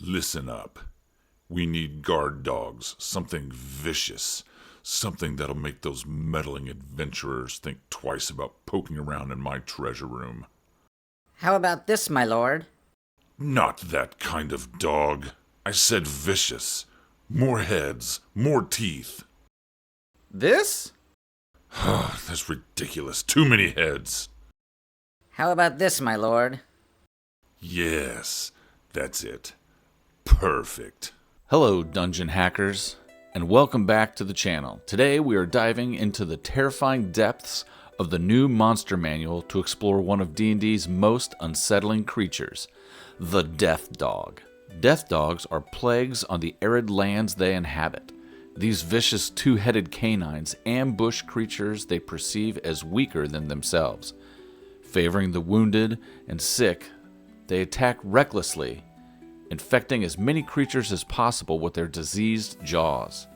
Listen up. We need guard dogs, something vicious, something that'll make those meddling adventurers think twice about poking around in my treasure room. How about this, my lord? Not that kind of dog. I said vicious. More heads, more teeth. This? That's ridiculous. Too many heads. How about this, my lord? Yes, that's it. Perfect. Hello, dungeon hackers, and welcome back to the channel. Today we are diving into the terrifying depths of the new monster manual to explore one of D&D's most unsettling creatures, the Death Dog. Death Dogs are plagues on the arid lands they inhabit. These vicious two-headed canines ambush creatures they perceive as weaker than themselves. Favoring the wounded and sick, they attack recklessly, infecting as many creatures as possible with their diseased jaws.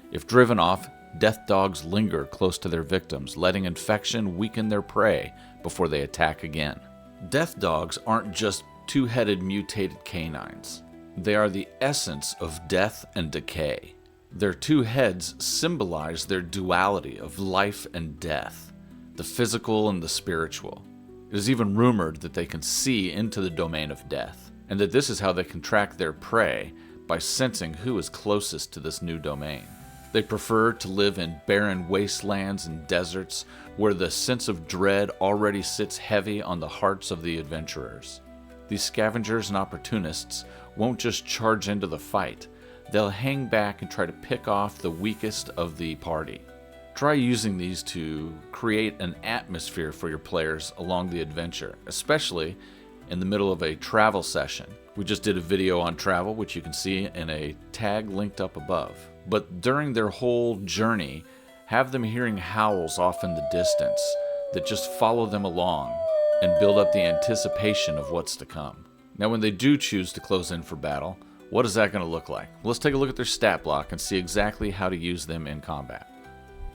If driven off, death dogs linger close to their victims, letting infection weaken their prey before they attack again. Death dogs aren't just two-headed mutated canines. They are the essence of death and decay. Their two heads symbolize their duality of life and death, the physical and the spiritual. It is even rumored that they can see into the domain of death, and that this is how they can track their prey, by sensing who is closest to this new domain. They prefer to live in barren wastelands and deserts where the sense of dread already sits heavy on the hearts of the adventurers. These scavengers and opportunists won't just charge into the fight. They'll hang back and try to pick off the weakest of the party. Try using these to create an atmosphere for your players along the adventure, especially in the middle of a travel session. We just did a video on travel, which you can see in a tag linked up above. But during their whole journey, have them hearing howls off in the distance that just follow them along and build up the anticipation of what's to come. Now, when they do choose to close in for battle, what is that going to look like? Well, let's take a look at their stat block and see exactly how to use them in combat.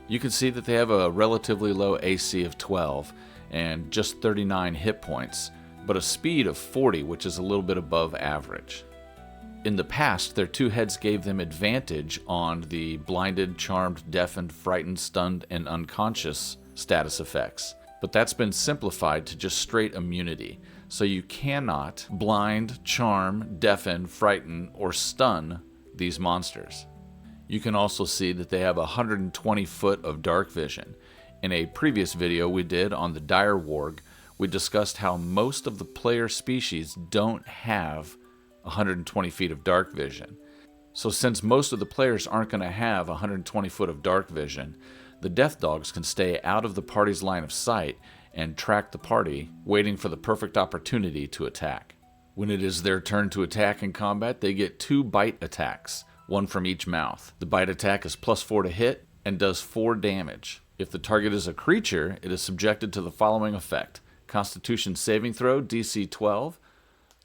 You can see that they have a relatively low AC of 12 and just 39 hit points, but a speed of 40, which is a little bit above average. In the past, their two heads gave them advantage on the blinded, charmed, deafened, frightened, stunned, and unconscious status effects, but that's been simplified to just straight immunity. So you cannot blind, charm, deafen, frighten, or stun these monsters. You can also see that they have 120 foot of dark vision. In a previous video we did on the dire warg, we discussed how most of the player species don't have 120 feet of dark vision. So since most of the players aren't going to have 120 foot of dark vision, the death dogs can stay out of the party's line of sight and track the party, waiting for the perfect opportunity to attack. When it is their turn to attack in combat, they get 2 bite attacks, one from each mouth. The bite attack is +4 to hit and does 4 damage. If the target is a creature, it is subjected to the following effect: Constitution saving throw, DC 12.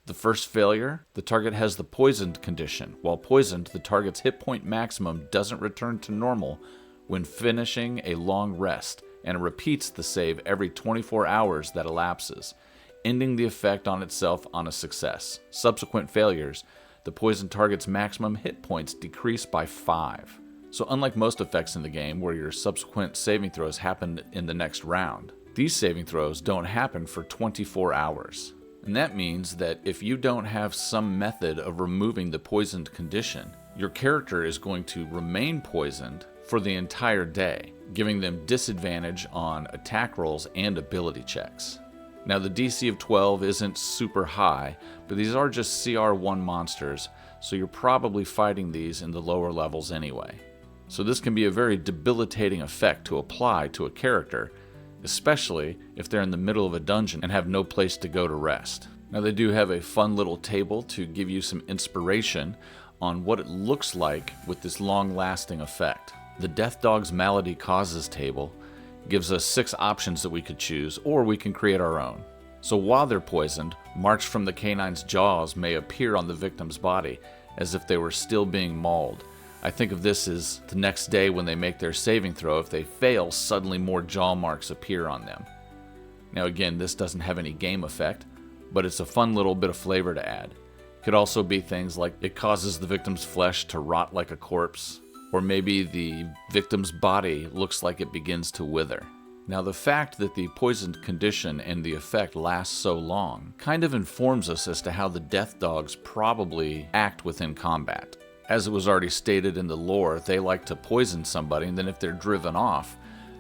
The first failure, the target has the poisoned condition. While poisoned, the target's hit point maximum doesn't return to normal when finishing a long rest, and it repeats the save every 24 hours that elapses, ending the effect on itself on a success. Subsequent failures, the poisoned target's maximum hit points decrease by 5. So unlike most effects in the game where your subsequent saving throws happen in the next round, these saving throws don't happen for 24 hours. And that means that if you don't have some method of removing the poisoned condition, your character is going to remain poisoned for the entire day, giving them disadvantage on attack rolls and ability checks. Now, the DC of 12 isn't super high, but these are just CR1 monsters, so you're probably fighting these in the lower levels anyway. So this can be a very debilitating effect to apply to a character, especially if they're in the middle of a dungeon and have no place to go to rest. Now, they do have a fun little table to give you some inspiration on what it looks like with this long-lasting effect. The Death Dog's Malady Causes table gives us 6 options that we could choose, or we can create our own. So while they're poisoned, marks from the canine's jaws may appear on the victim's body as if they were still being mauled. I think of this as the next day when they make their saving throw. If they fail, suddenly more jaw marks appear on them. Now again, this doesn't have any game effect, but it's a fun little bit of flavor to add. Could also be things like it causes the victim's flesh to rot like a corpse, or maybe the victim's body looks like it begins to wither. Now, the fact that the poisoned condition and the effect lasts so long kind of informs us as to how the death dogs probably act within combat. As it was already stated in the lore, they like to poison somebody, and then if they're driven off,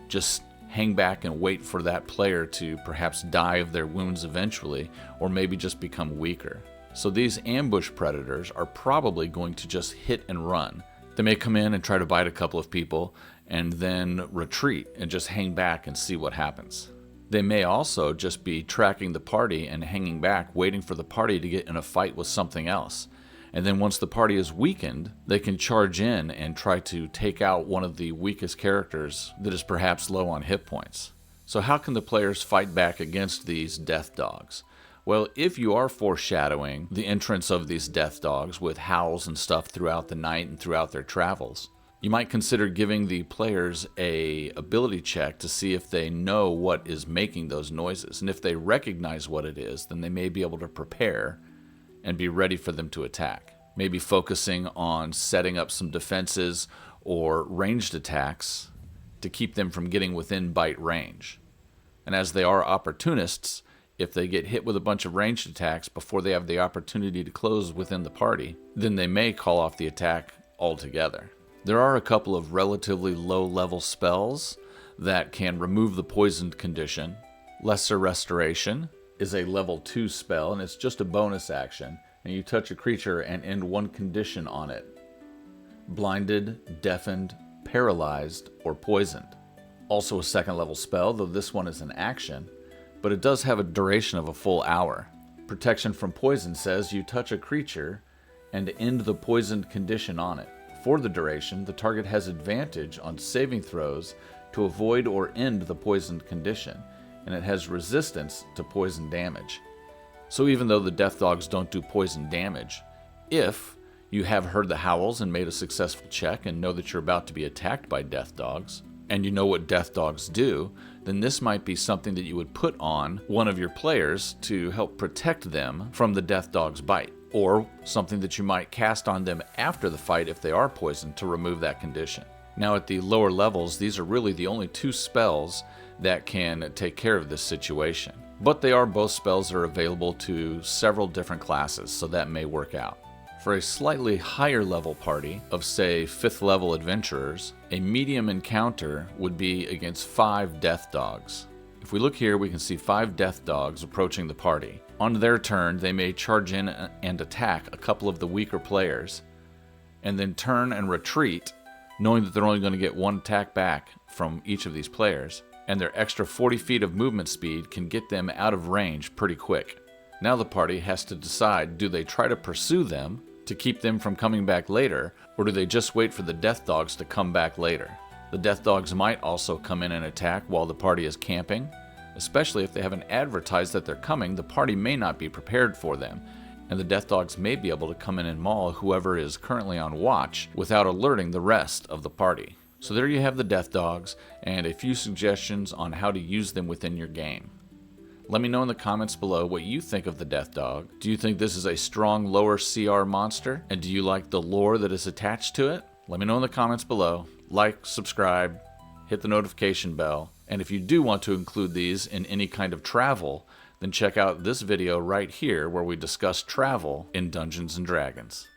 just hang back and wait for that player to perhaps die of their wounds eventually, or maybe just become weaker. So these ambush predators are probably going to just hit and run. They may come in and try to bite a couple of people, and then retreat and just hang back and see what happens. They may also just be tracking the party and hanging back, waiting for the party to get in a fight with something else. And then once the party is weakened, they can charge in and try to take out one of the weakest characters that is perhaps low on hit points. So how can the players fight back against these death dogs? Well, if you are foreshadowing the entrance of these death dogs with howls and stuff throughout the night and throughout their travels, you might consider giving the players a ability check to see if they know what is making those noises. And if they recognize what it is, then they may be able to prepare and be ready for them to attack. Maybe focusing on setting up some defenses or ranged attacks to keep them from getting within bite range. And as they are opportunists, if they get hit with a bunch of ranged attacks before they have the opportunity to close within the party, then they may call off the attack altogether. There are a couple of relatively low-level spells that can remove the poisoned condition. Lesser Restoration is a level 2 spell, and it's just a bonus action, and you touch a creature and end one condition on it: blinded, deafened, paralyzed, or poisoned. Also a second level spell, though this one is an action, but it does have a duration of a full hour. Protection from Poison says you touch a creature and end the poisoned condition on it. For the duration, the target has advantage on saving throws to avoid or end the poisoned condition, and it has resistance to poison damage. So even though the death dogs don't do poison damage, if you have heard the howls and made a successful check and know that you're about to be attacked by death dogs, and you know what death dogs do, then this might be something that you would put on one of your players to help protect them from the death dog's bite, or something that you might cast on them after the fight if they are poisoned to remove that condition. Now at the lower levels, these are really the only 2 spells that can take care of this situation. But they are both spells that are available to several different classes, so that may work out. For a slightly higher level party of, say, 5th level adventurers, a medium encounter would be against 5 death dogs. If we look here, we can see 5 death dogs approaching the party. On their turn, they may charge in and attack a couple of the weaker players, and then turn and retreat, knowing that they're only going to get 1 attack back from each of these players, and their extra 40 feet of movement speed can get them out of range pretty quick. Now the party has to decide, do they try to pursue them to keep them from coming back later, or do they just wait for the death dogs to come back later? The death dogs might also come in and attack while the party is camping. Especially if they haven't advertised that they're coming, the party may not be prepared for them, and the death dogs may be able to come in and maul whoever is currently on watch without alerting the rest of the party. So there you have the death dogs, and a few suggestions on how to use them within your game. Let me know in the comments below what you think of the death dog. Do you think this is a strong lower CR monster? And do you like the lore that is attached to it? Let me know in the comments below. Like, subscribe, hit the notification bell. And if you do want to include these in any kind of travel, then check out this video right here where we discuss travel in Dungeons & Dragons.